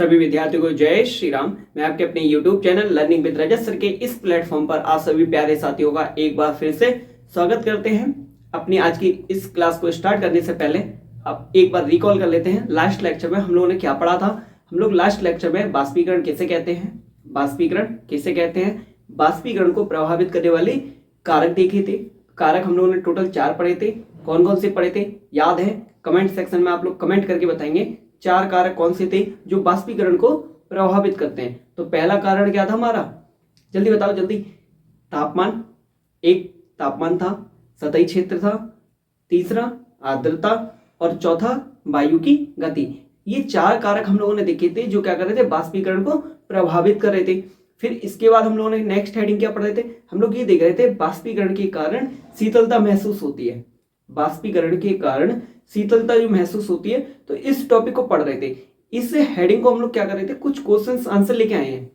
सभी विद्यार्थियों को जय श्री राम। मैं आपके अपने YouTube channel learning with Rajat sir के इस प्लेटफॉर्म पर आप सभी प्यारे साथियों का एक बार फिर से स्वागत करते हैं। अपनी आज की इस क्लास को स्टार्ट करने से पहले अब एक बार रिकॉल कर लेते हैं। लास्ट लेक्चर में हम लोगों ने क्या पढ़ा था। हम लोग लास्ट लेक्चर में बाष्पीकरण किसे कहते हैं, बाष्पीकरण को प्रभावित करने वाली कारक देखे थे। कारक हम लोगों ने टोटल 4 पढ़े थे। कौन कौन से पढ़े थे याद है? कमेंट सेक्शन में आप लोग कमेंट करके बताएंगे 4 कारक कौन से थे जो बाष्पीकरण को प्रभावित करते हैं। तो पहला कारण क्या था हमारा, जल्दी बताओ जल्दी। तापमान, एक तापमान था, सतही क्षेत्र था, तीसरा आर्द्रता और चौथा वायु की गति। ये 4 कारक हम लोगों ने देखे थे जो क्या कर रहे थे, बाष्पीकरण को प्रभावित कर रहे थे। फिर इसके बाद हम लोगों ने नेक्स्ट हेडिंग क्या पढ़ रहे थे, हम लोग ये देख रहे थे बाष्पीकरण के कारण शीतलता महसूस होती है। बाष्पीकरण के कारण शीतलता जो महसूस होती है, तो इस टॉपिक को पढ़ रहे थे। इस हेडिंग को हम लोग क्या कर रहे थे, कुछ क्वेश्चंस आंसर लेके आए हैं,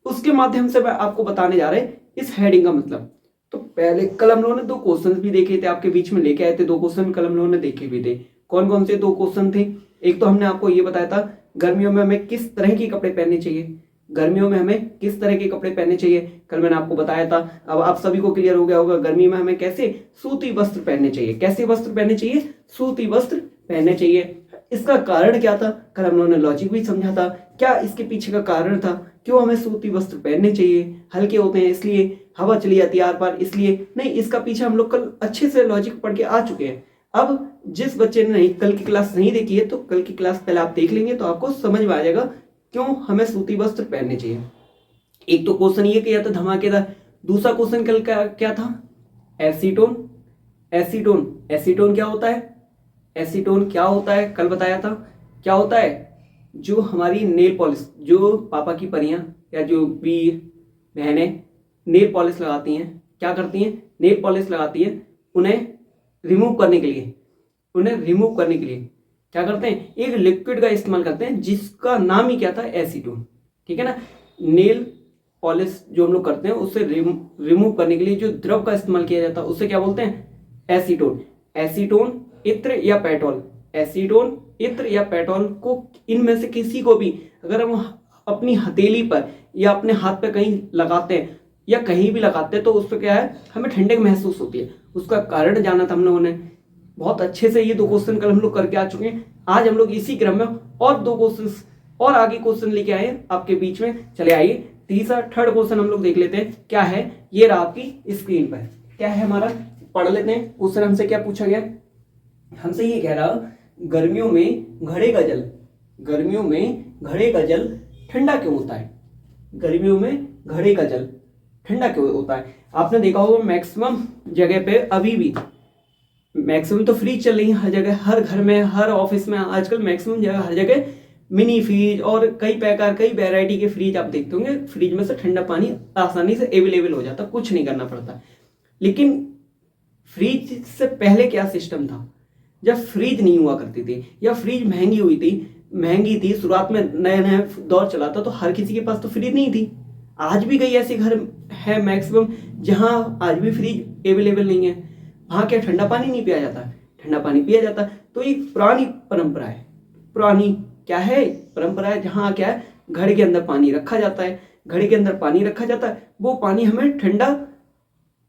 उसके माध्यम से मैं आपको बताने जा रहे हैं इस हेडिंग का मतलब। तो पहले कल हम लोगों ने 2 क्वेश्चन भी देखे थे, आपके बीच में लेके आए थे 2 क्वेश्चन कल हम लोगों ने देखे भी थे। कौन कौन से 2 क्वेश्चन थे? एक तो हमने आपको ये बताया था गर्मियों में हमें किस तरह के कपड़े पहनने चाहिए, गर्मियों में हमें किस तरह के कपड़े पहनने चाहिए, कल मैंने आपको बताया था। अब आप सभी को क्लियर हो गया होगा गर्मी में हमें कैसे सूती वस्त्र पहनने चाहिए। कैसे वस्त्र पहनने चाहिए? सूती वस्त्र पहनने चाहिए। इसका कारण क्या था, कल हम लोगों ने लॉजिक भी समझा था। क्या इसके पीछे का कारण था, क्यों हमें सूती वस्त्र पहनने चाहिए? हल्के होते हैं इसलिए, हवा चली जाती है आर पार इसलिए नहीं, इसका पीछे हम लोग कल अच्छे से लॉजिक पढ़ के आ चुके हैं। अब जिस बच्चे ने नहीं कल की क्लास नहीं देखी है, तो कल की क्लास पहले आप देख लेंगे तो आपको समझ में आ जाएगा क्यों हमें सूती वस्त्र पहनने चाहिए। एक तो क्वेश्चन ये किया था धमाकेदार। दूसरा क्वेश्चन कल क्या था, एसीटोन। एसीटोन क्या होता है? एसीटोन क्या होता है कल बताया था। क्या होता है, जो हमारी नेल पॉलिश, जो पापा की परियां या जो भी बहनें नेल पॉलिश लगाती हैं, क्या करती हैं, नेल पॉलिश लगाती हैं, उन्हें रिमूव करने के लिए क्या करते हैं, एक लिक्विड का इस्तेमाल करते हैं जिसका नाम ही क्या था, एसीटोन। ठीक है ना। नेल पॉलिश जो हम लोग करते हैं उससे रिमूव करने के लिए जो द्रव का इस्तेमाल किया जाता है उसे क्या बोलते हैं, एसीटोन। एसीटोन, इत्र या पेट्रोल। एसीटोन, इत्र या पेट्रोल को इनमें से किसी को भी अगर हम अपनी हथेली पर या अपने हाथ पे कहीं लगाते हैं या कहीं भी लगाते हैं तो उस पर क्या है, हमें ठंडक महसूस होती है। उसका कारण जाना था हम लोगों ने बहुत अच्छे से। ये 2 क्वेश्चन कल हम लोग करके आ चुके हैं। आज हम लोग इसी क्रम में और 2 क्वेश्चन और आगे क्वेश्चन लेके आए हैं आपके बीच में। चले आइए थर्ड क्वेश्चन हम लोग देख लेते हैं क्या है। ये रहा आपकी स्क्रीन पर, क्या है हमारा, पढ़ लेते हैं। क्वेश्चन हमसे क्या पूछा गया, हमसे ये कह रहा गर्मियों में घड़े का जल ठंडा क्यों होता है। गर्मियों में घड़े का जल ठंडा क्यों होता है? आपने देखा होगा मैक्सिमम जगह पे अभी भी मैक्सिमम तो फ्रिज चल रही है हर जगह, हर घर में, हर ऑफिस में आजकल मैक्सिमम जगह हर जगह मिनी फ्रिज और कई प्रकार कई वैरायटी के फ्रिज आप देखते होंगे। फ्रिज में से ठंडा पानी आसानी से अवेलेबल हो जाता, कुछ नहीं करना पड़ता। लेकिन फ्रिज से पहले क्या सिस्टम था, जब फ्रिज नहीं हुआ करती थी या फ्रिज महंगी थी शुरुआत में, नया नया दौर चला था तो हर किसी के पास तो फ्रिज नहीं थी। आज भी कई ऐसे घर है मैक्सिमम जहां आज भी फ्रिज अवेलेबल नहीं है, वहां क्या ठंडा पानी नहीं पिया जाता, ठंडा पानी पिया जाता। तो ये पुरानी परंपरा है, पुरानी क्या है परंपरा है, जहां क्या है घड़े के अंदर पानी रखा जाता है, वो पानी हमें ठंडा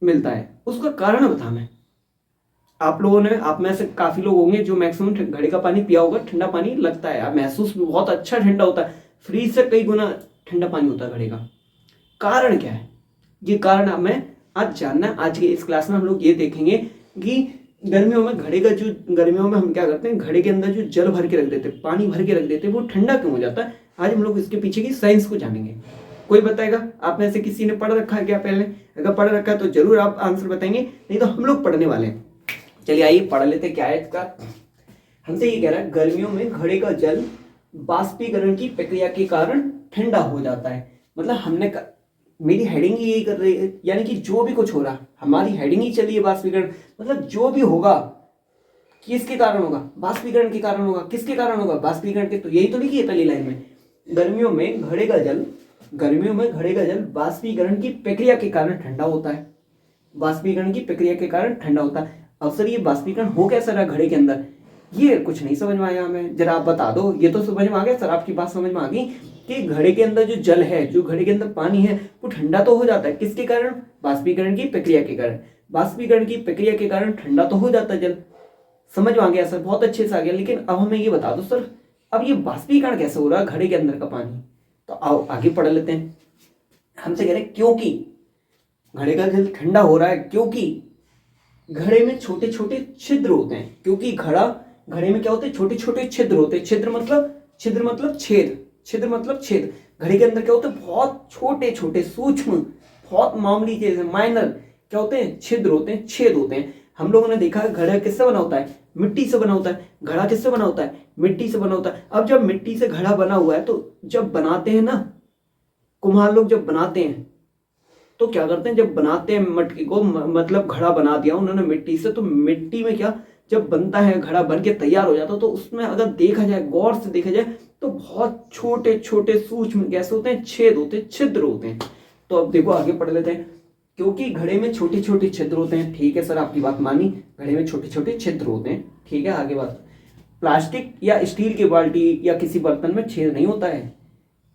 मिलता है। उसका कारण बता मैं, आप लोगों ने, आप में से काफी लोग होंगे जो मैक्सिमम घड़े का पानी पिया होगा, ठंडा पानी लगता है, महसूस भी बहुत अच्छा ठंडा होता है, फ्रिज से कई गुना ठंडा पानी होता है घड़े का। कारण क्या है, ये कारण हमें आज जानना। आज के इस क्लास में हम लोग ये देखेंगे कि गर्मियों में हम क्या करते हैं, घड़े के अंदर जो जल भर के रख देते, पानी भर के रख देते, वो ठंडा क्यों हो जाता है। आज हम लोग इसके पीछे की साइंस को जानेंगे। कोई बताएगा? आप में से किसी ने पढ़ रखा है क्या पहले? अगर पढ़ रखा है तो जरूर आप आंसर बताएंगे, नहीं तो हम लोग पढ़ने वाले हैं। चलिए आइए पढ़ लेते क्या है इसका। हमसे ये कह रहा है गर्मियों में घड़े का जल बाष्पीकरण की प्रक्रिया के कारण ठंडा हो जाता है। मतलब मेरी हेडिंग ही यही कर रही है, यानी कि जो भी कुछ हो रहा हमारी हेडिंग ही चली है बाष्पीकरण, मतलब जो भी होगा किसके कारण होगा, बाष्पीकरण के कारण होगा। किसके कारण होगा, बाष्पीकरण के। तो यही तो लिखी है पहली लाइन में, गर्मियों में घड़े का जल बाष्पीकरण की प्रक्रिया के कारण ठंडा होता है। बाष्पीकरण की प्रक्रिया के कारण ठंडा होता है। अब सर ये बाष्पीकरण हो कैसा रहा घड़े के अंदर, ये कुछ नहीं समझ में आया हमें, जरा आप बता दो। ये तो समझ में आ गया सर, आपकी बात समझ में आ गई कि घड़े के अंदर जो जल है, जो घड़े के अंदर पानी है, वो ठंडा तो हो जाता है, किसके कारण? बाष्पीकरण की प्रक्रिया के कारण। बाष्पीकरण की प्रक्रिया के कारण ठंडा तो हो जाता है जल। समझ में आ गया सर, बहुत अच्छे से आ गया। लेकिन अब हमें ये बता दो सर, अब ये बाष्पीकरण कैसे हो रहा है घड़े के अंदर का पानी? तो आओ आगे पढ़ लेते हैं। हमसे कह रहे हैं क्योंकि घड़े का जल ठंडा हो रहा है, क्योंकि घड़े में छोटे छोटे छिद्र होते हैं। क्योंकि घड़े में क्या होते हैं? छोटे छोटे छिद्र होते हैं। छिद्र मतलब छेद। छिद्र मतलब छेद। घड़े के अंदर क्या होते हैं? बहुत छोटे छोटे सूक्ष्म, बहुत मामूली चीज है, माइनर क्या होते हैं? छिद्र होते हैं, छेद होते हैं। हम लोगों ने देखा है घड़ा किससे बना होता है? मिट्टी से बना होता है। घड़ा किससे बना होता है? मिट्टी से बना होता है। अब जब मिट्टी से घड़ा बना हुआ है तो जब बनाते हैं ना, कुम्हार लोग जब बनाते हैं तो क्या करते हैं? जब बनाते हैं मटकी को, मतलब घड़ा बना दिया उन्होंने मिट्टी से, तो मिट्टी में क्या, जब बनता है घड़ा बन के तैयार हो जाता है, तो उसमें अगर देखा जाए, गौर से देखा जाए, तो बहुत छोटे छोटे सूक्ष्म कैसे होते हैं? छेद होते हैं, छिद्र होते हैं। तो अब देखो आगे पढ़ लेते हैं। क्योंकि घड़े में छोटे छोटे छिद्र होते हैं। ठीक है सर, आपकी बात मानी, घड़े में छोटे छोटे छिद्र होते हैं। ठीक है, आगे बात। प्लास्टिक या स्टील की बाल्टी या किसी बर्तन में छेद नहीं होता है।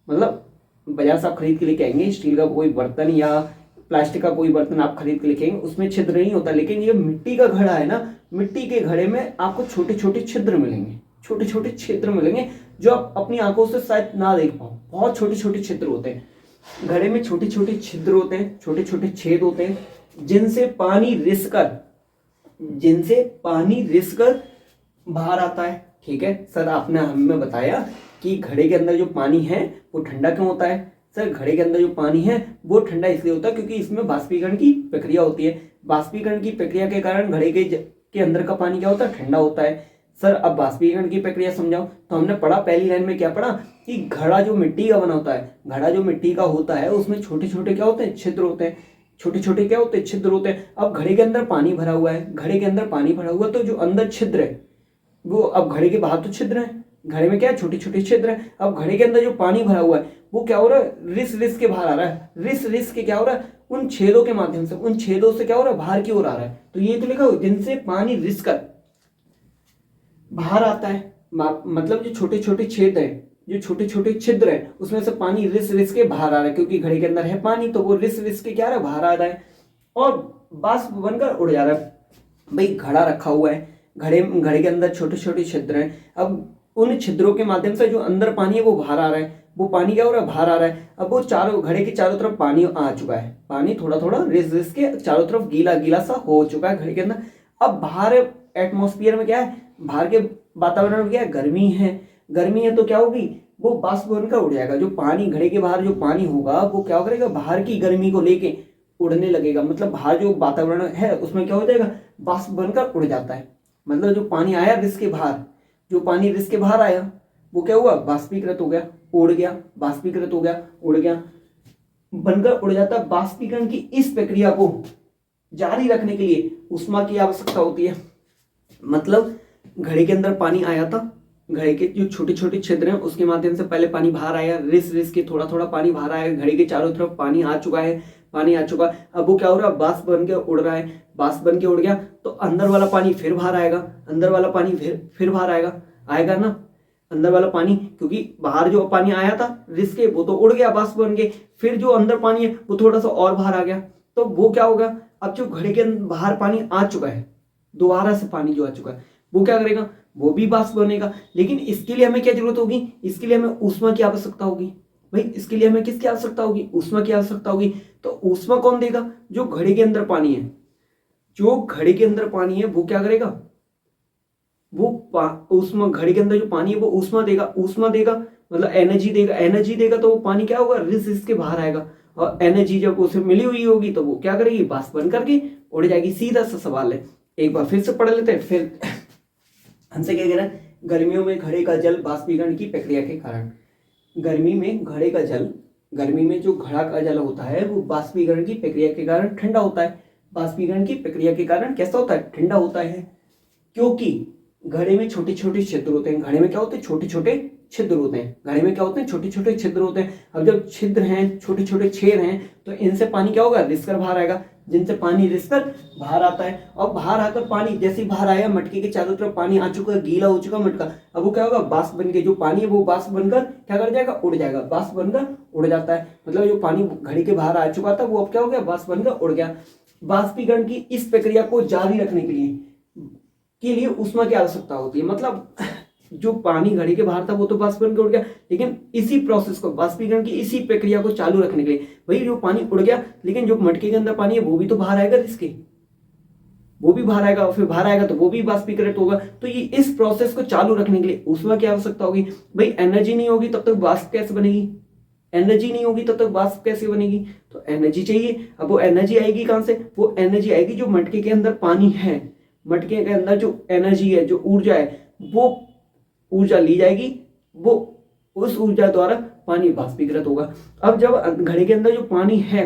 मतलब बाजार से आप खरीद के लेके आएंगे स्टील का कोई बर्तन या प्लास्टिक का कोई बर्तन आप खरीद के लेके आएंगे, उसमें छिद्र नहीं होता। लेकिन ये मिट्टी का घड़ा है ना, मिट्टी के घड़े में आपको छोटे छोटे छिद्र मिलेंगे, छोटे छोटे छिद्र मिलेंगे, जो आप अपनी आंखों से शायद ना देख पाओ। बहुत छोटे छोटे छिद्र होते हैं घड़े में, छोटे छोटे छिद्र होते हैं, छोटे छोटे छेद होते हैं, जिनसे पानी रिस कर बाहर आता है। ठीक है सर, आपने हमें बताया कि घड़े के अंदर जो पानी है वो ठंडा क्यों होता है? सर घड़े के अंदर जो पानी है वो ठंडा इसलिए होता है क्योंकि इसमें बाष्पीकरण की प्रक्रिया होती है। बाष्पीकरण की प्रक्रिया के कारण घड़े के अंदर का पानी क्या होता है? ठंडा होता है। सर अब बाष्पीकरण की प्रक्रिया समझाओ। तो हमने पढ़ा, पहली लाइन में क्या पढ़ा कि घड़ा जो मिट्टी का बना होता है, घड़ा जो मिट्टी का होता है उसमें छोटे छोटे क्या होते हैं? छिद्र होते हैं। छोटे छोटे क्या होते हैं? छिद्र होते हैं। अब घड़े के अंदर पानी भरा हुआ है, घड़े के अंदर पानी भरा हुआ, तो जो अंदर छिद्र है वो, अब घड़े के बाहर तो छिद्र है, घड़े में क्या है? छोटे छोटे छिद्र है। अब घड़े के अंदर जो पानी भरा हुआ है वो क्या हो रहा है? रिस के बाहर आ रहा है। रिस के क्या हो रहा है? उन छेदों के माध्यम से, उन छेदों से क्या हो रहा है? बाहर की ओर आ रहा है। तो ये तो लिखा हो, जिनसे पानी रिस कर बाहर आता है। मतलब जो छोटे छोटे छेद है, जो छोटे छोटे छिद्र है, उसमें से पानी रिस के बाहर आ रहा है। क्योंकि घड़े के अंदर है पानी, तो वो रिस के क्या आ रहा है? बाहर आ रहा है और बाष्प बनकर उड़ जा रहा है। भाई घड़ा रखा हुआ है, घड़े के अंदर छोटे छोटे छिद्र हैं। अब उन छिद्रों के माध्यम से जो अंदर पानी है वो बाहर आ रहा है। वो पानी क्या हो रहा है? बाहर आ रहा है। अब वो चारों, घड़े के चारों तरफ पानी आ चुका है, पानी थोड़ा थोड़ा रिस के चारों तरफ गीला गीला सा हो चुका है घड़े के अंदर। अब बाहर एटमॉस्फेयर में क्या है? बाहर के वातावरण में क्या है? गर्मी है। गर्मी है तो क्या होगी? वो बाष्प बनकर उड़ जाएगा। जो पानी, घड़े के बाहर जो पानी होगा वो क्या करेगा? बाहर की गर्मी को लेके उड़ने लगेगा। मतलब बाहर जो वातावरण है उसमें क्या हो जाएगा? बाष्प बनकर उड़ जाता है। मतलब जो पानी आया रिस के बाहर, जो पानी रिस के बाहर आया वो क्या हुआ? बाष्पीकृत हो गया, उड़ गया, बाष्पीकृत हो गया, उड़ गया, बनकर उड़ जाता है। बाष्पीकरण की इस प्रक्रिया को जारी रखने के लिए ऊष्मा की आवश्यकता होती है। मतलब घड़े के अंदर पानी आया था, घड़े के जो छोटे छोटे छिद्र हैं उसके माध्यम से पहले पानी बाहर आया, रिस के थोड़ा थोड़ा पानी बाहर आया, घड़े के चारों तरफ पानी आ चुका है, पानी आ चुका। अब वो क्या हो रहा है? बाष्प बन के उड़ रहा है। बाष्प बन के उड़ गया तो अंदर वाला पानी फिर बाहर आएगा, अंदर वाला पानी फिर बाहर आएगा ना अंदर वाला पानी, क्योंकि बाहर जो पानी आया था रिस के वो तो उड़ गया बाष्प बन के, फिर जो अंदर पानी है वो थोड़ा सा और बाहर आ गया। तो वो क्या होगा? अब जो घड़े के बाहर पानी आ चुका है, दोबारा से पानी जो आ चुका है वो क्या करेगा? वो भी बाष्प बनेगा। लेकिन इसके लिए हमें क्या जरूरत होगी? इसके लिए हमें ऊष्मा की आवश्यकता होगी। भाई इसके लिए हमें किसकी आवश्यकता होगी? ऊष्मा की आवश्यकता होगी। तो ऊष्मा कौन देगा? जो घड़े के अंदर पानी है, जो घड़े के अंदर पानी है वो क्या करेगा? वो ऊष्मा, घड़े के अंदर जो पानी है वो ऊष्मा देगा। ऊष्मा देगा मतलब एनर्जी देगा। एनर्जी देगा तो वो पानी क्या होगा? रिस के बाहर आएगा। और एनर्जी जब उसे मिली हुई होगी तो वो क्या करेगी? बाष्प बन करके उड़ जाएगी। सीधा सा सवाल है, एक बार फिर से पढ़ लेते हैं। फिर हमसे क्या कह रहा है? गर्मियों में घड़े का जल बाष्पीकरण की प्रक्रिया के कारण, गर्मी में घड़े का जल, गर्मी में जो घड़ा का जल होता है वो बाष्पीकरण की प्रक्रिया के कारण ठंडा होता है। बाष्पीकरण की प्रक्रिया के कारण कैसा होता है? ठंडा होता है। क्योंकि घड़े में छोटे छोटे छिद्र होते हैं। घड़े में क्या होते हैं? छोटे छोटे छिद्र होते हैं। घड़े में क्या होते हैं? छोटे छोटे छिद्र होते हैं। अब जब छिद्र हैं, छोटे छोटे छेद हैं, तो इनसे पानी क्या होगा? रिस कर बाहर आएगा। जिनसे पानी रिसकर बाहर आता है। और बाहर आकर पानी जैसे ही बाहर आया, मटके के चारों तरफ पानी आ चुका है, गीला हो चुका मटका, अब वो क्या होगा, बाष्प बन के जो पानी है वो बाष्प बनकर क्या कर जाएगा, उड़ जाएगा, बाष्प बनकर उड़ जाता है। मतलब जो पानी घड़े के बाहर आ चुका था वो अब क्या हो गया, बाष्प बनकर उड़ गया। बाष्पीकरण की इस प्रक्रिया को जारी रखने के लिए ऊष्मा की आवश्यकता होती है। मतलब जो पानी घड़े के बाहर था वो तो बाष्प बनकर उड़ गया, लेकिन इसी प्रोसेस को, बाष्पीकरण की इसी प्रक्रिया को चालू रखने के लिए, भाई जो पानी उड़ गया लेकिन जो मटके के अंदर पानी है वो भी तो बाहर आएगा, इसके वो भी बाहर आएगा, और फिर बाहर आएगा तो वो भी बाष्पीकृत होगा। तो ये इस प्रोसेस को चालू रखने के लिए ऊष्मा की आवश्यकता होगी। भाई एनर्जी नहीं होगी तब तक वाष्प कैसे बनेगी, एनर्जी नहीं होगी तब तक वाष्प कैसे बनेगी, तो एनर्जी चाहिए। अब वो एनर्जी आएगी कहां से, वो एनर्जी आएगी जो मटके के अंदर पानी है, मटके के अंदर जो एनर्जी है, जो ऊर्जा है, वो ऊर्जा ली जाएगी, वो उस ऊर्जा द्वारा पानी वाष्पीकृत होगा। अब जब घड़े के अंदर जो पानी है,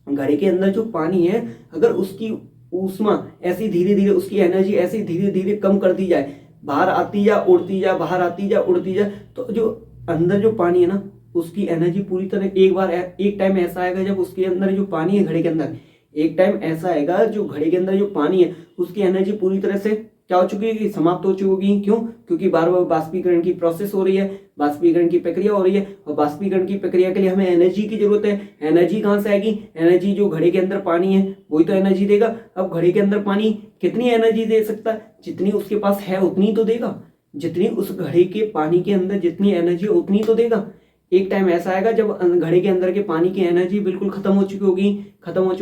घड़े के अंदर जो पानी है, अगर उसकी ऊष्मा ऐसी धीरे धीरे, उसकी एनर्जी ऐसी धीरे धीरे कम कर दी जाए, बाहर आती जा उड़ती जा, बाहर आती जा उड़ती जा, तो जो अंदर जो पानी है ना, उसकी एनर्जी पूरी तरह एक टाइम ऐसा आएगा जब उसके अंदर जो पानी है, घड़े के अंदर एक टाइम ऐसा आएगा जो घड़े के अंदर जो पानी है उसकी एनर्जी पूरी तरह से क्या हो चुकी है, समाप्त हो चुकी होगी। क्यों, क्योंकि बार बार बाष्पीकरण की प्रोसेस हो रही है, बाष्पीकरण की प्रक्रिया हो रही है, और बाष्पीकरण की प्रक्रिया के लिए हमें एनर्जी की जरूरत है। एनर्जी कहाँ से आएगी, एनर्जी जो घड़े के अंदर पानी है वही तो एनर्जी देगा। अब घड़े के अंदर पानी कितनी एनर्जी दे सकता है, जितनी उसके पास है उतनी तो देगा, जितनी उस घड़े के पानी के अंदर जितनी एनर्जी उतनी तो देगा। एक टाइम ऐसा आएगा जब घड़े के अंदर के पानी की एनर्जी बिल्कुल खत्म हो चुकी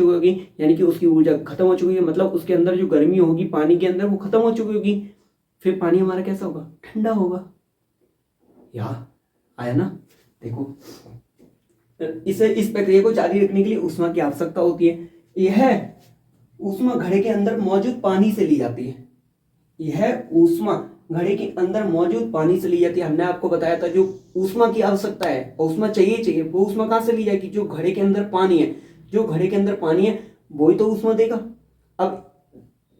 होगी, यानी कि उसकी ऊर्जा खत्म हो चुकी है, मतलब उसके अंदर जो गर्मी होगी पानी के अंदर वो खत्म हो चुकी होगी। फिर पानी हमारा कैसा होगा, ठंडा होगा। यहाँ आया ना, देखो इस प्रक्रिया को जारी रखने के लिए ऊष्मा की आवश्यकता होती है। यह ऊष्मा घड़े के अंदर मौजूद पानी से ली जाती है, यह ऊष्मा घड़े के अंदर मौजूद पानी से ली जाती है। हमने आपको बताया था जो ऊष्मा की आवश्यकता है, ऊष्मा चाहिए, वो ऊष्मा कहाँ से ली जाएगी, जो घड़े के अंदर पानी है, जो घड़े के अंदर पानी है वही तो ऊष्मा देगा। अब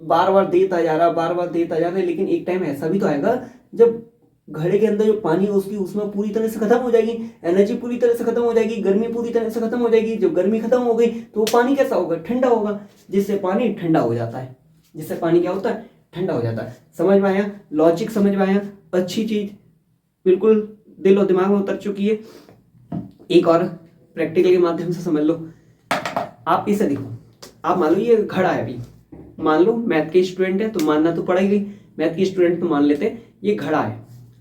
बार बार देता जा रहा है, लेकिन एक टाइम ऐसा भी तो आएगा जब घड़े के अंदर जो पानी है उसकी ऊष्मा पूरी तरह से खत्म हो जाएगी, एनर्जी पूरी तरह से खत्म हो जाएगी, गर्मी पूरी तरह से खत्म हो जाएगी। जब गर्मी खत्म हो गई तो वो पानी कैसा होगा, ठंडा होगा, जिससे पानी ठंडा हो जाता है, जिससे पानी क्या होता है, ठंडा हो जाता है। समझ में आया, लॉजिक समझ में आया, अच्छी चीज बिल्कुल दिल और दिमाग में उतर चुकी है। एक और प्रैक्टिकल के माध्यम से समझ लो। आप इसे देखो, आप मान लो ये घड़ा है, अभी मान लो मैथ के स्टूडेंट है तो मानना तो पड़ेगा ही, मैथ के स्टूडेंट तो मान लेते हैं ये घड़ा है।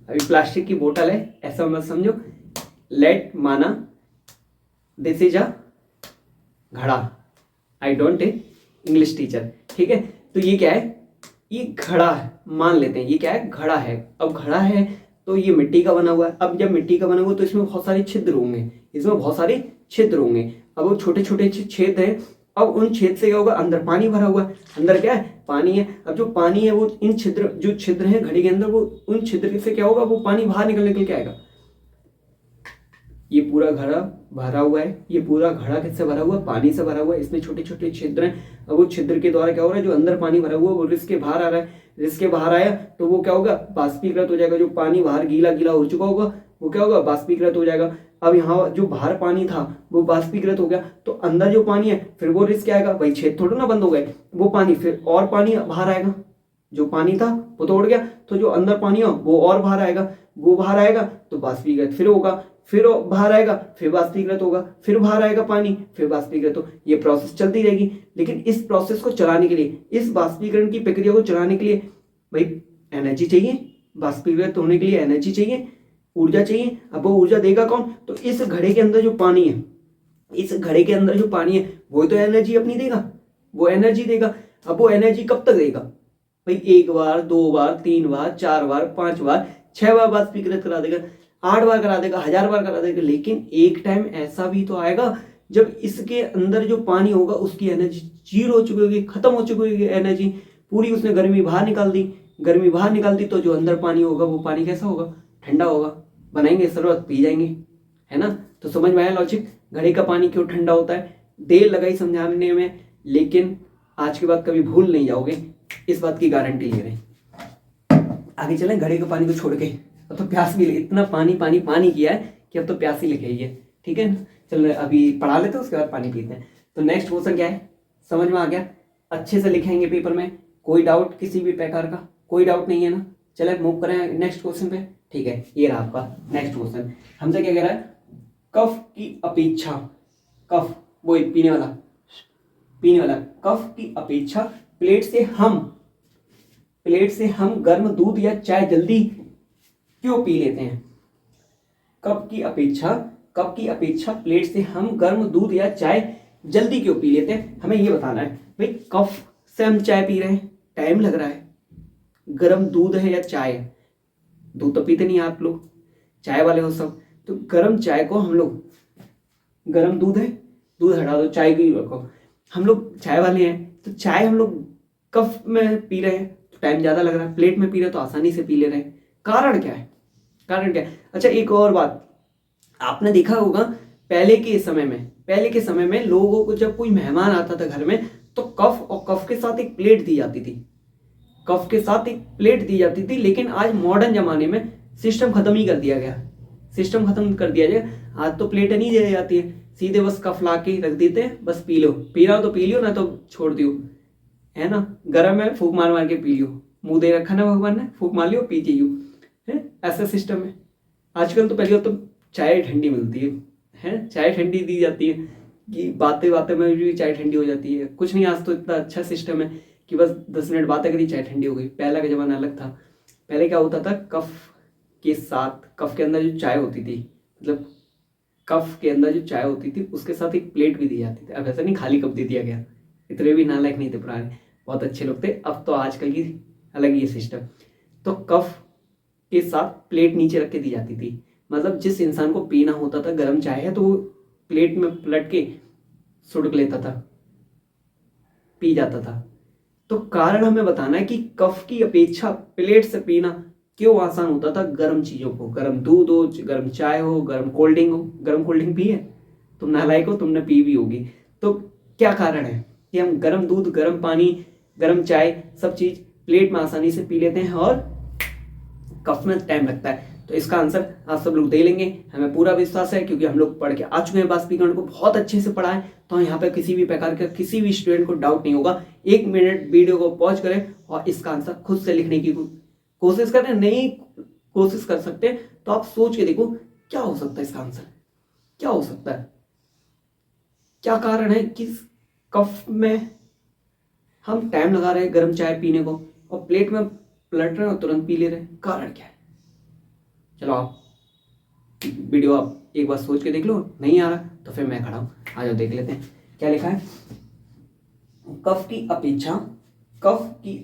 अभी प्लास्टिक की बोतल है, ऐसा मत समझो, लेट माना दिस इज अ घड़ा, आई डोंट इंग्लिश टीचर, ठीक है। तो ये क्या है, ये घड़ा है, मान लेते हैं ये क्या है, घड़ा है। अब घड़ा है तो ये मिट्टी का बना हुआ है। अब जब मिट्टी का बना हुआ तो इसमें बहुत सारे छिद्र होंगे, इसमें बहुत सारे छिद्र होंगे। अब वो छोटे छोटे छेद हैं, अब उन छेद से क्या होगा, अंदर पानी भरा हुआ है, अंदर क्या है, पानी है। अब जो पानी है वो इन छिद्र, जो छिद्र है घड़े के अंदर, वो उन छिद्र से क्या होगा, वो पानी बाहर निकल के आएगा। ये पूरा घड़ा भरा हुआ है, ये पूरा घड़ा किससे भरा हुआ है, पानी से भरा हुआ है, इसमें छोटे छोटे छिद्र हैं। अब वो छिद्र के द्वारा क्या हो रहा है, जो अंदर पानी भरा हुआ है वो रिस के बाहर आ रहा है, रिस के बाहर आया तो वो क्या होगा, बाष्पीकृत हो जाएगा। जो पानी बाहर गीला गीला हो चुका होगा वो क्या होगा, बाष्पीकृत हो जाएगा। अब यहाँ जो बाहर पानी था वो बाष्पीकृत हो गया, तो अंदर जो पानी है फिर वो रिस के आएगा, भाई छेद थोड़ा ना बंद हो गए, वो पानी फिर और पानी बाहर आएगा। जो पानी था वो तो उड़ गया, तो जो अंदर पानी हो वो और बाहर आएगा, वो बाहर आएगा तो बाष्पीकृत फिर होगा, फिर बाहर आएगा, फिर बाष्पीकृत होगा, फिर बाहर आएगा पानी, फिर बाष्पीकृत हो। ये प्रोसेस चलती रहेगी। लेकिन इस प्रोसेस को चलाने के लिए, इस बाष्पीकरण की प्रक्रिया को चलाने के लिए भाई एनर्जी चाहिए, बाष्पीकृत होने के लिए एनर्जी चाहिए, ऊर्जा चाहिए। अब वो ऊर्जा देगा कौन, तो इस घड़े के अंदर जो पानी है, इस घड़े के अंदर जो पानी है वो तो एनर्जी अपनी देगा, वो एनर्जी देगा। अब वो एनर्जी कब तक देगा भाई, 1 बार 2 बार 3 बार 4 बार 5 बार 6 बार बाष्पीकृत करा देगा, 8 बार करा देगा, 1000 बार करा देगा। लेकिन एक टाइम ऐसा भी तो आएगा जब इसके अंदर जो पानी होगा उसकी एनर्जी जीरो हो चुकी होगी, खत्म हो चुकी होगी एनर्जी पूरी, उसने गर्मी बाहर निकाल दी, गर्मी बाहर निकाल दी, तो जो अंदर पानी होगा वो पानी कैसा होगा, ठंडा होगा। बनाएंगे शरबत, पी जाएंगे, है ना। तो समझ में आया लॉजिक, घड़े का पानी क्यों ठंडा होता है। देर लगाई समझाने में, लेकिन आज के बाद कभी भूल नहीं जाओगे, इस बात की गारंटी ले रहे हैं। आगे चलें, घड़े के पानी को छोड़ के, अब तो प्यास भी, इतना पानी पानी पानी किया है कि अब तो प्यास ही लग गई है, ठीक है। चल अभी पढ़ा लेते हैं, उसके बाद पानी पीते हैं। तो नेक्स्ट क्वेश्चन क्या है, समझ में आ गया? अच्छे से लिखेंगे पेपर में, कोई डाउट किसी भी प्रकार का, कोई डाउट नहीं है ना? चले मूव करें नेक्स्ट क्वेश्चन पे। ठीक है, ये रहा आपका नेक्स्ट क्वेश्चन। हमसे क्या कह रहा है? कफ की अपेक्षा, कफ वो पीने वाला, कफ की अपेक्षा प्लेट से हम गर्म दूध या चाय जल्दी क्यों पी लेते हैं? कफ की अपेक्षा प्लेट से हम गर्म दूध या चाय जल्दी क्यों पी लेते हैं? हमें ये बताना है भाई, कफ से हम चाय पी रहे हैं, टाइम लग रहा है, गर्म दूध है या चाय है? दूध तो पीते नहीं आप लोग, चाय वाले हो सब, तो गर्म चाय को हम लोग, गर्म दूध है, दूध हटा दो, चाय की रखो, हम लोग चाय वाले हैं तो चाय हम लोग कप में पी रहे हैं तो टाइम ज़्यादा लग रहा है, प्लेट में पी रहे हैं तो आसानी से पी ले रहे हैं। कारण क्या है? अच्छा एक और बात, आपने देखा होगा पहले के समय में लोगों को जब कोई मेहमान आता था घर में तो कफ और कफ के साथ एक प्लेट दी जाती थी, लेकिन आज मॉडर्न जमाने में सिस्टम खत्म कर दिया गया। आज तो प्लेट नहीं दी जाती है, सीधे बस कफ ला के रख देते हैं, बस पी लो, पी रहा हो तो पी लियो, ना तो छोड़ दियो, है ना? गर्म है फूक मार के पी लियो, मुंह दे रखा ना भगवान ने, फूक मार लियो पी जाइयो, है ऐसा सिस्टम है आजकल। तो पहले तो चाय ठंडी मिलती है, चाय ठंडी दी जाती है कि बातें में भी चाय ठंडी हो जाती है। कुछ नहीं, आज तो इतना अच्छा सिस्टम है कि बस 10 मिनट बातें करी चाय ठंडी हो गई। पहला का जमाना अलग था। पहले क्या होता था, कफ के अंदर जो चाय होती थी, मतलब कफ के अंदर जो चाय होती थी उसके साथ एक प्लेट भी दी जाती थी। अब ऐसा नहीं खाली कप दे दिया गया, इतने भी नालायक नहीं थे पुराने, बहुत अच्छे लोग थे। अब तो आजकल की अलग ही सिस्टम। तो कफ के साथ प्लेट नीचे रख के दी जाती थी, मतलब जिस इंसान को पीना होता था गर्म चाय है तो वो प्लेट में पलट के सुड़क लेता था, पी जाता था। तो कारण हमें बताना है कि कफ की अपेक्षा प्लेट से पीना क्यों आसान होता था गर्म चीजों को, गर्म दूध हो, गर्म चाय हो, गर्म कोल्ड ड्रिंक हो। गर्म कोल्ड ड्रिंक पी है तुम? नालायक हो, तुमने पी भी होगी। तो क्या कारण है कि हम गर्म दूध, गर्म पानी, गर्म चाय सब चीज प्लेट में आसानी से पी लेते हैं और कफ में टाइम लगता है? तो इसका आंसर आप सब लोग दे लेंगे, हमें पूरा विश्वास है, क्योंकि हम लोग पढ़ के आ चुके हैं, बाष्पीकरण को बहुत अच्छे से पढ़ा है। तो यहाँ पे किसी भी प्रकार का किसी भी स्टूडेंट को डाउट नहीं होगा। 1 मिनट वीडियो को पॉज करें और इसका आंसर खुद से लिखने की कोशिश करें। नहीं कोशिश कर सकते तो आप सोच के देखो क्या हो सकता है, इसका आंसर क्या हो सकता है, क्या कारण है कि कफ में हम टाइम लगा रहे हैं गर्म चाय पीने को और प्लेट में पलट रहे हैं और तुरंत पी ले रहे हैं? कारण क्या है? चलो आप वीडियो आप एक बार सोच के देख लो, नहीं आ रहा तो फिर मैं खड़ा हूं, आ जाओ देख लेते हैं क्या लिखा है। कफ की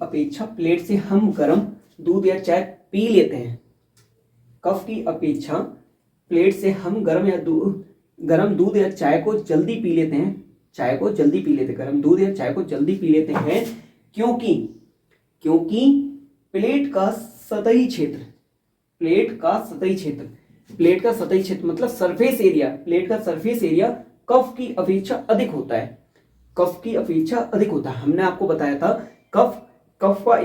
अपेक्षा प्लेट से हम गर्म दूध या चाय पी लेते हैं। कफ की अपेक्षा प्लेट से हम गर्म दूध या चाय को जल्दी पी लेते हैं। गर्म दूध या चाय को जल्दी पी लेते हैं क्योंकि प्लेट का सतही क्षेत्र मतलब सरफेस एरिया, प्लेट का सरफेस एरिया कफ की अपेक्षा अधिक होता है। हमने आपको बताया था कफ का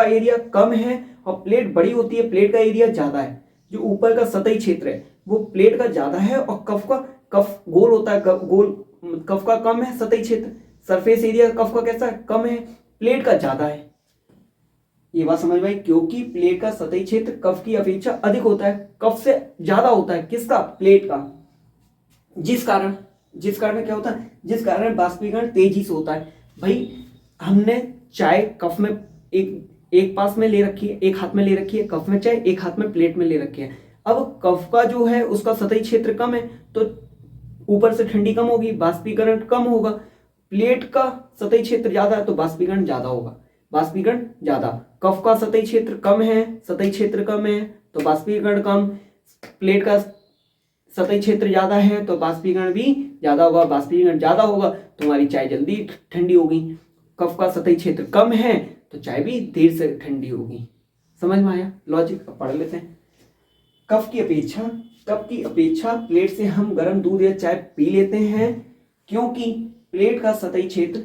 एरिया कम है और प्लेट बड़ी होती है, प्लेट का एरिया ज्यादा है। जो ऊपर का सतही क्षेत्र है वो प्लेट का ज्यादा है और कफ गोल होता है, कफ का कम है सतही क्षेत्र, सरफेस एरिया कफ का कैसा है, कम है, प्लेट का ज्यादा है। ये बात समझ में, क्योंकि प्लेट का सतही क्षेत्र कफ की अपेक्षा अधिक होता है, कफ से ज्यादा होता है, किसका? प्लेट का। जिस कारण क्या होता है, जिस कारण बाष्पीकरण तेजी से होता है। भाई हमने चाय कफ में एक पास में ले रखी है, एक हाथ में ले रखी है कफ में चाय, एक हाथ में प्लेट में ले रखी है। अब कफ का जो है उसका सतही क्षेत्र कम है तो ऊपर से ठंडी कम होगी, बाष्पीकरण कम होगा। प्लेट का सतही क्षेत्र ज्यादा है तो बाष्पीकरण ज्यादा होगा, कफ का सतही क्षेत्र कम है तो बाष्पीकरण कम, प्लेट का सतही क्षेत्र ज्यादा है तो बाष्पीकरण भी ज्यादा होगा, बाष्पीकरण ज्यादा होगा तो हमारी चाय जल्दी ठंडी होगी। कफ का सतही क्षेत्र कम है तो चाय भी देर से ठंडी होगी। समझ में आया लॉजिक? पढ़ लेते हैं। कफ की अपेक्षा प्लेट से हम गर्म दूध या चाय पी लेते हैं क्योंकि प्लेट का सतही क्षेत्र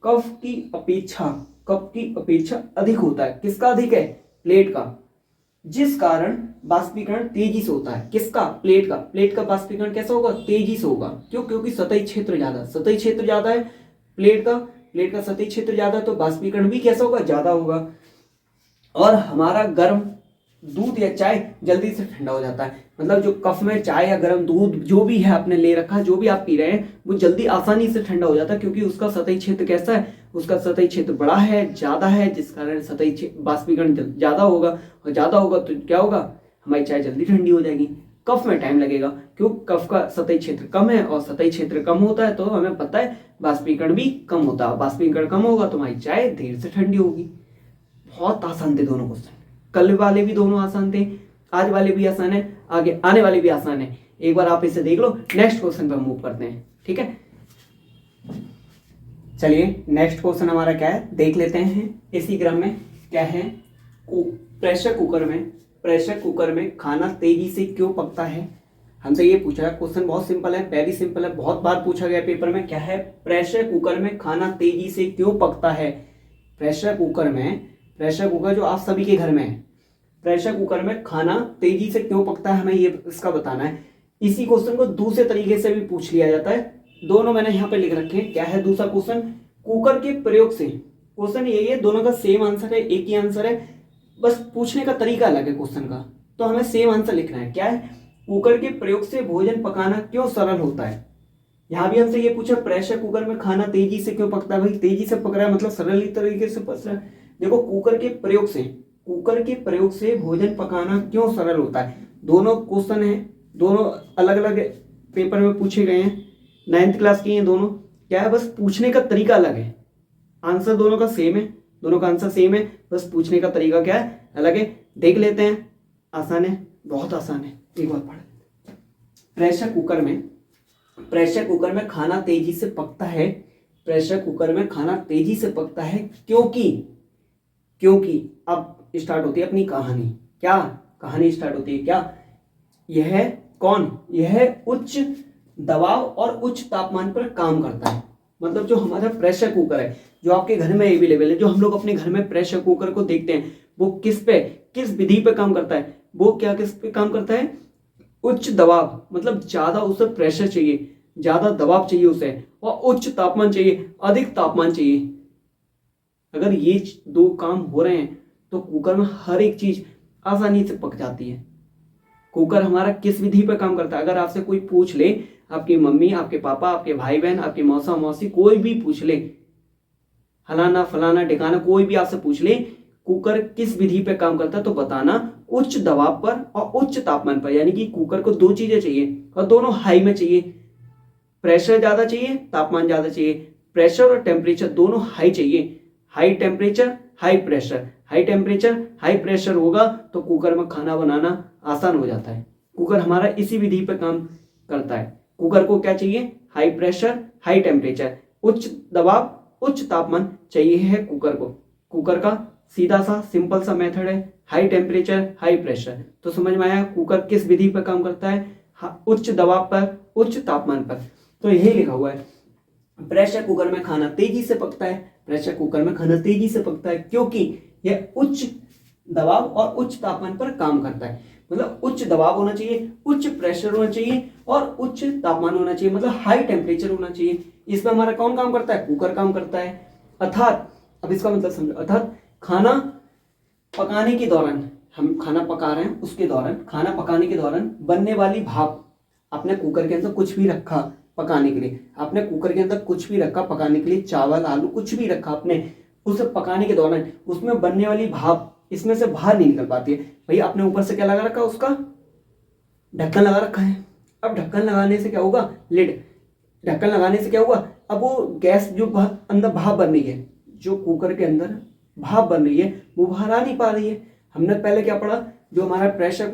कफ की अपेक्षा अधिक होता है। किसका अधिक है? प्लेट का। जिस कारण बाष्पीकरण तेजी से होता है। किसका? प्लेट का बाष्पीकरण कैसा होगा? तेजी से होगा। क्यों? क्योंकि सतही क्षेत्र ज्यादा है प्लेट का सतही क्षेत्र ज्यादा है, तो बाष्पीकरण भी कैसा होगा? ज्यादा होगा। और हमारा गर्म दूध या चाय जल्दी से ठंडा हो जाता है। मतलब जो कप में चाय या गर्म दूध जो भी है आपने ले रखा, जो भी आप पी रहे हैं, वो जल्दी आसानी से ठंडा हो जाता है, क्योंकि उसका सतही क्षेत्र कैसा है? उसका सतही क्षेत्र बड़ा है, ज्यादा है, जिस कारण सतही बाष्पीकरण ज्यादा होगा। और ज्यादा होगा तो क्या होगा? हमारी चाय जल्दी ठंडी हो जाएगी। कप में टाइम लगेगा, क्यों? कप का सतही क्षेत्र कम है, और सतही क्षेत्र कम होता है तो हमें पता है बाष्पीकरण भी कम होता है। बाष्पीकरण कम होगा तो हमारी चाय देर से ठंडी होगी। बहुत आसान थे दोनों क्वेश्चन। कल वाले भी दोनों आसान थे, आज वाले भी आसान है, आगे आने वाले भी आसान है। एक बार आप इसे देख लो। नेक्स्ट क्वेश्चन पर मूव करते हैं, ठीक है। चलिए नेक्स्ट क्वेश्चन हमारा क्या है देख लेते हैं इसी क्रम में। क्या है? प्रेशर कुकर में खाना तेजी से क्यों पकता है? हमसे ये पूछा है। क्वेश्चन बहुत सिंपल है, वेरी सिंपल है, बहुत बार पूछा गया पेपर में। क्या है? प्रेशर कुकर में खाना तेजी से क्यों पकता है? प्रेशर कुकर जो आप सभी के घर में है, प्रेशर कुकर में खाना तेजी से क्यों पकता है, हमें ये इसका बताना है। इसी क्वेश्चन को दूसरे तरीके से भी पूछ लिया जाता है। दोनों मैंने यहाँ पे लिख रखे हैं। क्या है दूसरा क्वेश्चन? कुकर के प्रयोग से। क्वेश्चन यही है, दोनों का सेम आंसर है, एक ही आंसर है, बस पूछने का तरीका अलग है क्वेश्चन का। तो हमें सेम आंसर लिखना है। क्या है? कुकर के प्रयोग से भोजन पकाना क्यों सरल होता है। यहाँ भी हमसे ये पूछा प्रेशर कुकर में खाना तेजी से क्यों पकता है। भाई तेजी से पक रहा है मतलब सरल ही तरीके से पक रहा है। देखो, कुकर के प्रयोग से भोजन पकाना क्यों सरल होता है। दोनों क्वेश्चन है, दोनों अलग अलग पेपर में पूछे गए हैं, 9th क्लास के हैं दोनों। क्या है? बस पूछने का तरीका अलग है, आंसर दोनों का सेम है, दोनों का आंसर सेम है, बस पूछने का तरीका क्या है? अलग है। देख लेते हैं। आसान है, बहुत आसान है, एक बार पढ़। प्रेशर कुकर में खाना तेजी से पकता है। प्रेशर कुकर में खाना तेजी से पकता है क्योंकि अब स्टार्ट होती है अपनी कहानी। क्या कहानी स्टार्ट होती है? क्या यह उच्च दबाव और उच्च तापमान पर काम करता है। मतलब जो हमारा प्रेशर कुकर है, जो आपके घर में अवेलेबल है, जो हम लोग अपने घर में प्रेशर कुकर को देखते हैं, वो किस विधि पे काम करता है? वो किस पे काम करता है? उच्च दबाव, मतलब ज्यादा उसे प्रेशर चाहिए, ज्यादा दबाव चाहिए उसे, और उच्च तापमान चाहिए, अधिक तापमान चाहिए। अगर ये दो काम हो रहे हैं तो कुकर में हर एक चीज आसानी से पक जाती है। कुकर हमारा किस विधि पर काम करता है? अगर आपसे कोई पूछ ले, आपकी मम्मी, आपके पापा, आपके भाई बहन, आपके मौसा मौसी, कोई भी पूछ ले, हलाना फलाना ढिकाना, कोई भी आपसे पूछ ले कुकर किस विधि पे काम करता है, तो बताना उच्च दबाव पर और उच्च तापमान पर। यानी कि कुकर को दो चीजें चाहिए और दोनों हाई में चाहिए। प्रेशर ज्यादा चाहिए, तापमान ज्यादा चाहिए। प्रेशर और टेम्परेचर दोनों हाई चाहिए। High temperature high pressure, high temperature high pressure होगा तो कुकर में खाना बनाना आसान हो जाता है। कुकर हमारा इसी विधि पर काम करता है। कुकर को क्या चाहिए? हाई प्रेशर हाई टेम्परेचर, उच्च दबाव उच्च तापमान चाहिए है कुकर को। कुकर का सीधा सा सिंपल सा मेथड है, हाई टेम्परेचर हाई प्रेशर। तो समझ में आया कुकर किस विधि पर काम करता है? उच्च दबाव पर उच्च तापमान पर। तो यही लिखा हुआ है, प्रेशर कुकर में खाना तेजी से पकता है। प्रेशर कुकर में खाना तेजी से पकता है क्योंकि यह उच्च दबाव और उच्च तापमान पर काम करता है। मतलब उच्च दबाव होना चाहिए, उच्च प्रेशर होना चाहिए और उच्च तापमान होना चाहिए, मतलब हाई टेम्परेचर होना चाहिए। इसमें हमारा कौन काम करता है? कुकर काम करता है। अर्थात, अब इसका मतलब समझो, अर्थात खाना पकाने के दौरान, हम खाना पका रहे हैं उसके दौरान, खाना पकाने के दौरान बनने वाली भाप, आपने कुकर के अंदर कुछ भी रखा पकाने के लिए, आपने कुकर के अंदर कुछ भी रखा पकाने के लिए, चावल आलू कुछ भी रखा आपने, उसे पकाने के दौरान उसमें बनने वाली भाप इसमें से बाहर नहीं निकल पाती है। भाई आपने ऊपर से क्या लगा रखा? उसका ढक्कन लगा रखा है। अब ढक्कन लगाने से क्या होगा? लिड, ढक्कन लगाने से क्या होगा? अब वो गैस जो अंदर भाप बन रही है, जो कुकर के अंदर भाप बन रही है, वो बाहर आ नहीं पा रही है। हमने पहले क्या पढ़ा? जो हमारा प्रेशर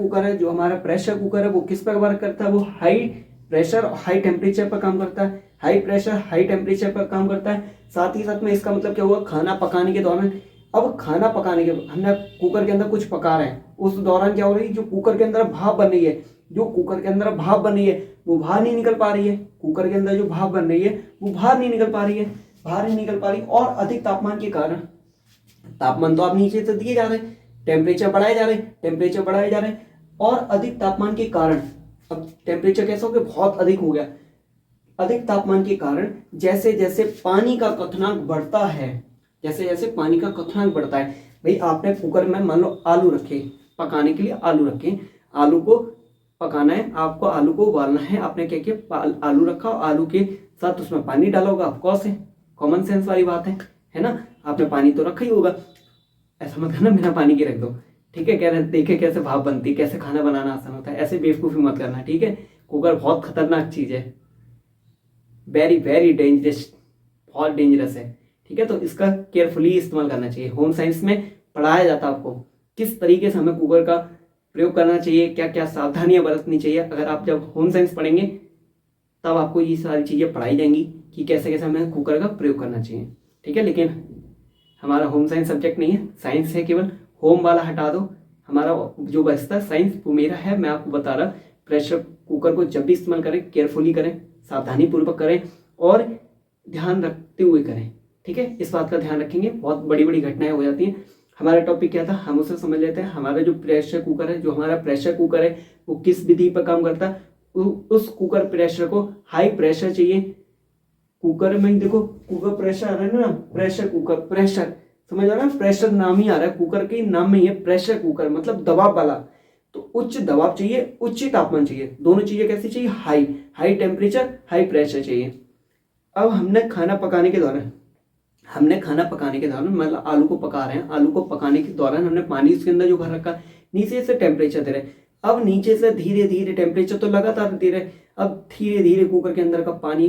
कुकर है वो किस पर वर्क करता है? वो हाई प्रेशर और हाई टेम्परेचर पर काम करता है। हाई प्रेशर हाई टेम्परेचर पर काम करता है। साथ ही साथ में इसका मतलब क्या हुआ? खाना पकाने के दौरान, अब खाना पकाने के, हमने कुकर के अंदर कुछ पका रहे हैं, उस दौरान क्या हो रही है? जो कुकर के अंदर भाप बन रही है, जो कुकर के अंदर भाप बन रही है वो बाहर नहीं निकल पा रही है। कुकर के अंदर जो भाप बन रही है वो बाहर नहीं निकल पा रही है, और अधिक तापमान के कारण, तापमान तो आप नीचे से दिए जा रहे हैं, टेम्परेचर बढ़ाए जा रहे हैं, टेम्परेचर बढ़ाए जा रहे हैं, और अधिक तापमान के कारण अब टेम्परेचर कैसा हो गया, बहुत अधिक हो गया। अधिक तापमान के कारण जैसे जैसे पानी का क्वथनांक बढ़ता है, जैसे जैसे पानी का क्वथनांक बढ़ता है, भाई आपने कुकर में मान लो आलू रखे, पकाने के लिए आलू रखे, आलू को पकाना है, आपको आलू को उबालना है, आपने क्या किया, आलू रखा, आलू के साथ उसमें पानी डाला होगा, ऑफकोर्स है, कॉमन सेंस वाली बात है ना, आपने पानी तो रखा ही होगा। ऐसा मत करना बिना पानी के रख दो, ठीक है, कह रहे देखे कैसे भाप बनती है, कैसे खाना बनाना आसान होता है, ऐसे बेवकूफ़ी मत करना, ठीक है। कुकर बहुत खतरनाक चीज़ है, वेरी वेरी डेंजरस, बहुत डेंजरस है, ठीक है। तो इसका केयरफुली इस्तेमाल करना चाहिए। होम साइंस में पढ़ाया जाता है आपको किस तरीके से हमें कुकर का प्रयोग करना चाहिए, क्या क्या सावधानियां बरतनी चाहिए। अगर आप जब होम साइंस पढ़ेंगे तब आपको ये सारी चीज़ें पढ़ाई जाएंगी कि कैसे कैसे हमें कुकर का प्रयोग करना चाहिए, ठीक है। लेकिन हमारा होम साइंस सब्जेक्ट नहीं है, साइंस है केवल, होम वाला हटा दो, हमारा जो बचता है साइंस वो मेरा है। मैं आपको बता रहा, प्रेशर कुकर को जब भी इस्तेमाल करें केयरफुली करें, सावधानी पूर्वक करें और ध्यान रखते हुए करें, ठीक है। इस बात का ध्यान रखेंगे, बहुत बड़ी बड़ी घटनाएं हो जाती हैं। हमारा टॉपिक क्या था, हम उसे समझ लेते हैं। हमारा जो प्रेशर कुकर है, जो हमारा प्रेशर कुकर है वो किस विधि पर काम करता है। उस कुकर प्रेशर को हाई प्रेशर चाहिए। कुकर में देखो, कुकर प्रेशर आ रहा है ना, प्रेशर कुकर, प्रेशर समझ आ रहा है, प्रेशर नाम ही आ रहा है, कुकर के नाम में ही है प्रेशर कुकर, मतलब दबाव वाला। तो उच्च दबाव चाहिए, उच्च तापमान चाहिए, दोनों चीजें कैसी चाहिए, high, high temperature, high pressure चाहिए। अब हमने खाना पकाने के दौरान मतलब आलू को पका रहे हैं, आलू को पकाने के दौरान हमने पानी उसके अंदर जो भर रखा, नीचे से टेम्परेचर दे रहे। अब नीचे से धीरे धीरे टेम्परेचर तो लगातार दे रहे, अब धीरे धीरे कुकर के अंदर का पानी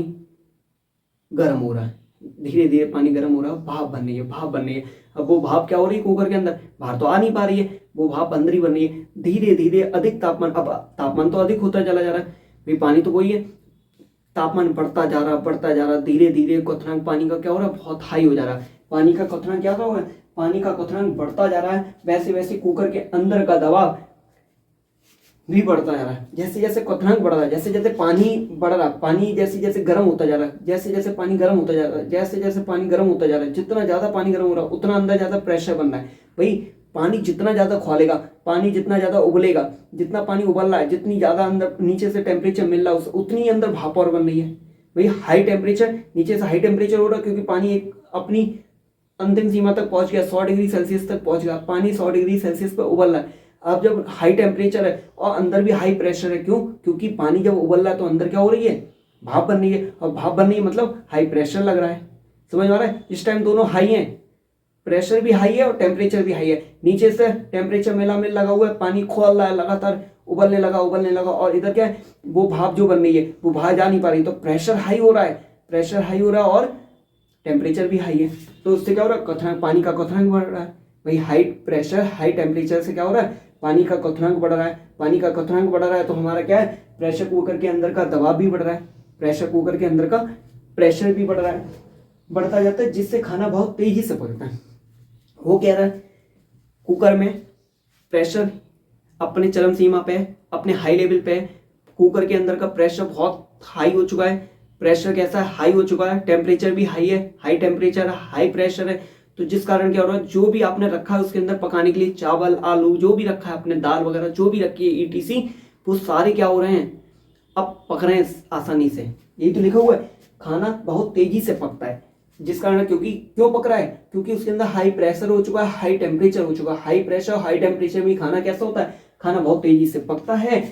गर्म हो रहा है, धीरे धीरे पानी गर्म हो रहा है, भाप बन रही है, भाप बन रही है। अब वो भाप क्या हो रही है कुकर के अंदर, बाहर तो आ नहीं पा रही है, वो भाप अंदर ही बन रही है। धीरे धीरे अधिक तापमान, अब तापमान तो अधिक होता चला जा रहा है, भाई पानी तो वही है, तापमान बढ़ता जा रहा, धीरे धीरे क्वथनांक पानी का क्या हो रहा है, बहुत हाई हो जा रहा है। पानी का क्वथनांक क्या हो रहा है, पानी का क्वथनांक बढ़ता जा रहा है, वैसे वैसे कुकर के अंदर का दबाव भी बढ़ता जा रहा है। जैसे जैसे क्वथनांक बढ़ रहा है, जैसे जैसे पानी बढ़ रहा है, पानी जैसे जैसे गर्म होता जा रहा है, जैसे जैसे पानी गर्म होता जा रहा है, जैसे जैसे पानी गर्म होता जा रहा है, जितना ज्यादा पानी गर्म हो रहा है उतना अंदर ज्यादा प्रेशर बन रहा है। भाई पानी जितना ज्यादा खौलेगा, पानी जितना ज्यादा उबलेगा, जितना पानी उबल रहा है, जितनी ज्यादा अंदर नीचे से टेम्परेचर मिल रहा है उतनी अंदर भाप और बन रही है। भाई हाई टेम्परेचर, नीचे से हाई टेम्परेचर हो रहा है क्योंकि पानी एक अपनी अंतिम सीमा तक पहुंच गया, 100 डिग्री सेल्सियस तक पहुंच गया, पानी 100 डिग्री सेल्सियस पर उबल रहा है। अब जब हाई टेम्परेचर है और अंदर भी हाई प्रेशर है, क्यों, क्योंकि पानी जब उबल रहा है तो अंदर क्या हो रही है, भाप बन रही है, और भाप बन रही है मतलब हाई प्रेशर लग रहा है। समझ आ रहा है, इस टाइम दोनों हाई हैं, प्रेशर भी हाई है और टेम्परेचर भी हाई है। नीचे से टेम्परेचर मेला मेल लगा हुआ है, पानी खोल रहा है, लगातार उबलने लगा, और इधर क्या है, वो भाप जो बन रही है वो बाहर जा नहीं पा रही, तो प्रेशर हाई हो रहा है, प्रेशर हाई हो रहा है और टेम्परेचर भी हाई है। तो उससे क्या हो रहा है, क्वथनांक, पानी का क्वथनांक बढ़ रहा है। भाई हाई प्रेशर हाई टेम्परेचर से क्या हो रहा है, पानी का क्वथनांक बढ़ रहा है, पानी का क्वथनांक बढ़ रहा है तो हमारा क्या है, प्रेशर कुकर के अंदर का दबाव भी बढ़ रहा है, प्रेशर कुकर के अंदर का प्रेशर भी बढ़ रहा है, बढ़ता जाता है, जिससे खाना बहुत तेजी से पकता है। वो कह रहा है कुकर में प्रेशर अपने चरम सीमा पे, अपने हाई लेवल पे, कुकर के अंदर का प्रेशर बहुत हाई हो चुका है। प्रेशर कैसा है, हाई हो चुका है, टेम्परेचर भी हाई है, हाई टेम्परेचर हाई प्रेशर है। तो जिस कारण क्या हो रहा है, जो भी आपने रखा है उसके अंदर पकाने के लिए, चावल आलू जो भी रखा है आपने, दाल वगैरह जो भी रखी है ETC, वो सारे क्या हो रहे हैं, अब पक रहे हैं आसानी से। यही तो लिखा हुआ है, खाना बहुत तेजी से पकता है, जिस कारण, क्योंकि क्यों पक रहा है, क्योंकि उसके अंदर हाई प्रेशर हो चुका है, हाई टेम्परेचर हो चुका है। हाई प्रेशर हाई टेम्परेचर में खाना कैसा होता है, खाना बहुत तेजी से पकता है।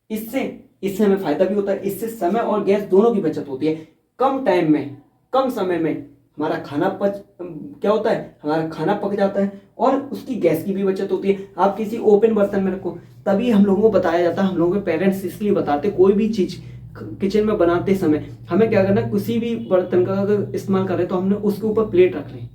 इससे हमें फायदा भी होता है, इससे समय और गैस दोनों की बचत होती है। कम टाइम में, कम समय में हमारा खाना क्या होता है, हमारा खाना पक जाता है और उसकी गैस की भी बचत होती है। आप किसी ओपन बर्तन में रखो, तभी हम लोगों को बताया जाता है, हम लोगों के पेरेंट्स इसलिए बताते, कोई भी चीज किचन में बनाते समय हमें क्या करना, किसी भी बर्तन का अगर इस्तेमाल कर रहे हैं तो हमने उसके ऊपर प्लेट रख लें।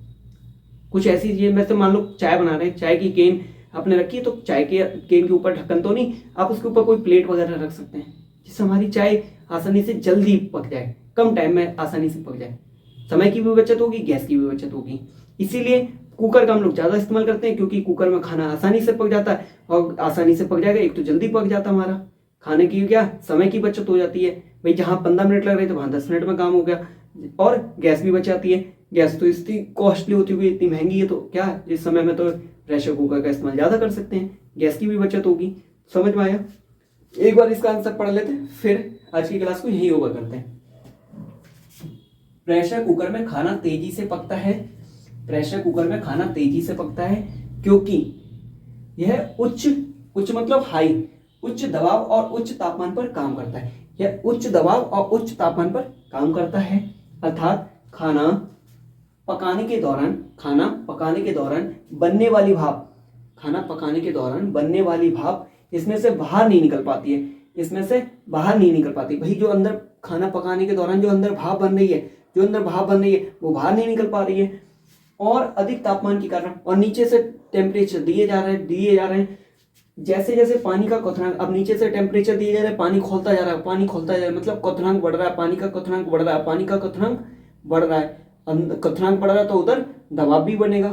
कुछ ऐसी चीजें, वैसे मान लो चाय बना रहे हैं, चाय की केन आपने रखी है, तो चाय के केन के ऊपर ढक्कन तो नहीं, आप उसके ऊपर कोई प्लेट वगैरह रख सकते हैं, जिससे हमारी चाय आसानी से जल्दी पक जाए, कम टाइम में आसानी से पक जाए, समय की भी बचत होगी, गैस की भी बचत होगी। इसीलिए कुकर का हम लोग ज्यादा इस्तेमाल करते हैं, क्योंकि कुकर में खाना आसानी से पक जाता है, और आसानी से पक जाएगा, एक तो जल्दी पक जाता है, हमारा खाने की क्या समय की बचत हो जाती है। भाई जहाँ 15 मिनट लग रहे थे वहां 10 मिनट में काम हो गया, और गैस भी बच जाती है। गैस तो इतनी कॉस्टली होती हुई, इतनी महंगी है, तो क्या जिस समय में तो प्रेशर कुकर का इस्तेमाल ज़्यादा कर सकते हैं, गैस की भी बचत होगी। समझ में आया? एक बार इसका आंसर पढ़ लेते हैं, फिर आज की क्लास को यही ओवर करते हैं। प्रेशर कुकर में खाना तेजी से पकता है। प्रेशर कुकर में खाना तेजी से पकता है क्योंकि यह उच्च मतलब हाई, उच्च दबाव और उच्च तापमान पर काम करता है। यह उच्च दबाव और उच्च तापमान पर काम करता है, अर्थात खाना पकाने के दौरान बनने वाली भाप इसमें से बाहर नहीं निकल पाती है। भाई जो अंदर खाना पकाने के दौरान जो अंदर भाप बन रही है वो बाहर नहीं निकल पा रही है, और अधिक तापमान के कारण और नीचे से टेम्परेचर दिए जा रहे हैं। जैसे जैसे पानी का क्वथनांक, अब नीचे से टेम्परेचर दिए जा रहे हैं, पानी खोलता जा रहा है, मतलब क्वथनांक बढ़ रहा है, पानी का क्वथनांक बढ़ रहा है, तो उधर दबाव भी बनेगा।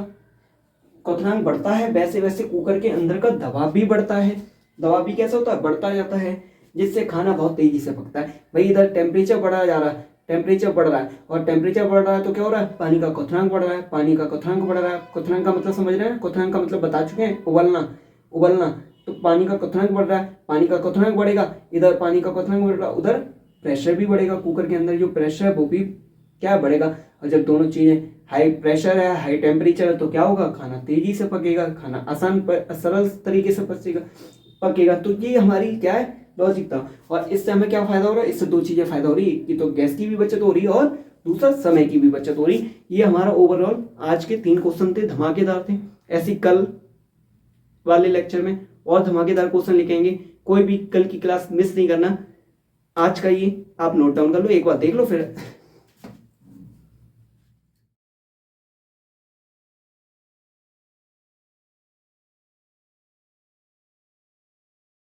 क्वथनांक बढ़ता है वैसे वैसे कुकर के अंदर का दबाव भी बढ़ता है। दबाव भी कैसा होता है? बढ़ता जाता है, जिससे खाना बहुत तेजी से पकता है। भाई इधर टेम्परेचर बढ़ रहा है, और टेम्परेचर बढ़ रहा है तो क्या हो रहा है? पानी का क्वथनांक बढ़ रहा है, क्वथनांक का मतलब समझ रहे हैं? क्वथनांक का मतलब बता चुके हैं, उबलना। तो पानी का क्वथनांक बढ़ रहा है, पानी का क्वथनांक बढ़ेगा, इधर पानी का क्वथनांक बढ़ रहा है, उधर प्रेशर भी बढ़ेगा। कुकर के अंदर जो प्रेशर है वो भी क्या बढ़ेगा। और जब दोनों चीजें हाई प्रेशर है, हाई टेम्परेचर है, तो क्या होगा? खाना तेजी से पकेगा, खाना सरल तरीके से पकेगा। तो ये हमारी क्या है? लॉजिक था। और इससे हमें क्या फायदा हो रहा है? इससे दो चीजें फायदा हो रही है कि तो गैस की भी बचत हो रही है और दूसरा समय की भी बचत हो रही। ये हमारा ओवरऑल आज के 3 क्वेश्चन थे, धमाकेदार थे। ऐसी कल वाले लेक्चर में और धमाकेदार क्वेश्चन लेके आएंगे। कोई भी कल की क्लास मिस नहीं करना। आज का ये आप नोट डाउन कर लो, एक बार देख लो, फिर